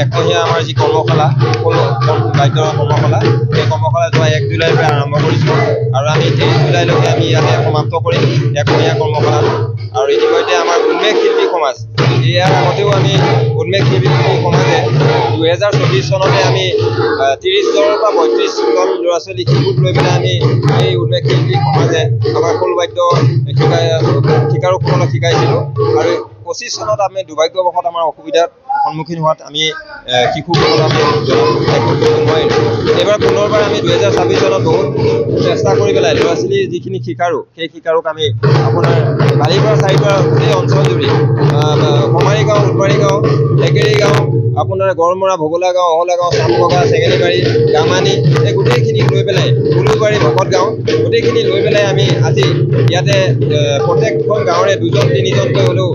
একমহীয়া আমাৰ যি কৰ্মশালা বাদ্যৰ কৰ্মশালা সেই কৰ্মশালা যোৱা 1 জুলাইৰ পৰা আৰম্ভ কৰিছোঁ আৰু আমি 23 জুলাইলৈকে আমি ইয়াতে সমাপ্ত কৰিম একমহীয়া কৰ্মশালাটো। আৰু ইতিমধ্যে আমাৰ উন্মেষ শিল্পী সমাজ ইয়াৰ আগতেও আমি উন্মেষ শিল্পী সমাজে 2024 চনতে আমি 30ৰ পৰা 32জন ল'ৰা ছোৱালী শিশুক লৈ পেলাই আমি এই উন্মেষ শিল্পী সমাজে আমাৰ খোল বাদ্য শিকাৰুসকলক শিকাইছিলোঁ আৰু 25 চনত আমি দুৰ্ভাগ্যবশত আমাৰ অসুবিধাৰ সন্মুখীন হোৱাত আমি শিশুসকলক আমি নোৱাৰিলোঁ। এইবাৰ পুনৰবাৰ আমি 2026 চনত বহুত চেষ্টা কৰি পেলাই ল'ৰা ছোৱালীৰ যিখিনি শিকাৰু সেই শিকাৰুক আমি আপোনাৰ বালিপাৰা চাৰিপাৰা গোটেই অঞ্চল জুৰি কমাৰী গাঁও, উলবাৰী গাঁও, টেকেৰী গাঁও, আপোনাৰ গড়মৰা, ভগলা গাঁও, অহলা গাঁও, চামবগা, চেঙেলীবাৰী, গামানি এই গোটেইখিনি লৈ পেলাই উলুবাৰী, ভকত গাঁও গোটেইখিনি লৈ পেলাই আমি আজি ইয়াতে প্ৰত্যেকখন গাঁৱৰে 2-3জনকৈ হ'লেও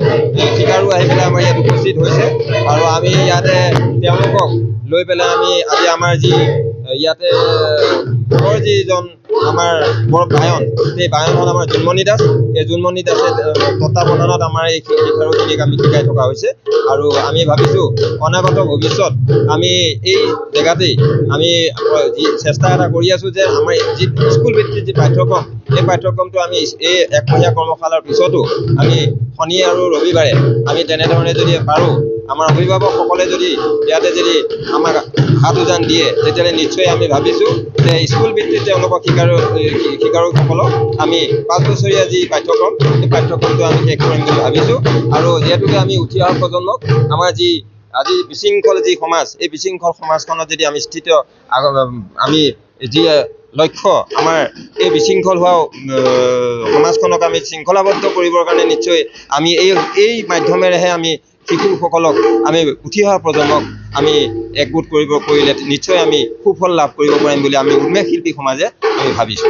শিকাৰু আহি পেলাই আমাৰ ইয়াত উপস্থিত হৈছে আৰু আমি ইয়াতে তেওঁলোকক লৈ পেলাই আমি আজি আমাৰ যি ইয়াতে যিজন আমাৰ বৰ বায়ন সেই বায়ন হ'ল আমাৰ জোনমণি দাস। এই জোনমণি দাসে তত্বাৱধানত আমাৰ এই শিকাৰুখিনিক আমি শিকাই থকা হৈছে আৰু আমি ভাবিছোঁ অনাগত ভৱিষ্যত আমি এই জেগাতেই আমি যি চেষ্টা এটা কৰি আছোঁ যে আমাৰ যি স্কুল ভিত্তিক যি পাঠ্যক্ৰম এই পাঠ্যক্ৰমটো আমি এই একমহীয়া কৰ্মশালাৰ পিছতো আমি শনি আৰু ৰবিবাৰে আমি তেনেধৰণে যদি পাৰোঁ আমাৰ অভিভাৱকসকলে যদি ইয়াতে যদি আমাক হাত উজান দিয়ে তেতিয়াহ'লে নিশ্চয় আমি ভাবিছোঁ যে স্কুল ভিত্তিত তেওঁলোকক শিকাৰুসকলক আমি 5 বছৰীয়া যি পাঠ্যক্ৰম সেই পাঠ্যক্ৰমটো আমি শেষ কৰিম বুলি ভাবিছোঁ আৰু যিহেতুকে আমি উঠি অহা প্ৰজন্মক আমাৰ যি আজি বিশৃংখল যি সমাজ এই বিশৃংখল সমাজখনত যদি আমি আমি যি লক্ষ্য আমাৰ এই বিশৃংখল হোৱা সমাজখনক আমি শৃংখলাবদ্ধ কৰিবৰ কাৰণে নিশ্চয় আমি এই মাধ্যমেৰেহে আমি শিশুসকলক আমি উঠি অহা প্ৰজন্মক আমি একগোট কৰিলে নিশ্চয় আমি সুফল লাভ কৰিব পাৰিম বুলি আমি উন্মেষ শিল্পী সমাজে আমি ভাবিছোঁ।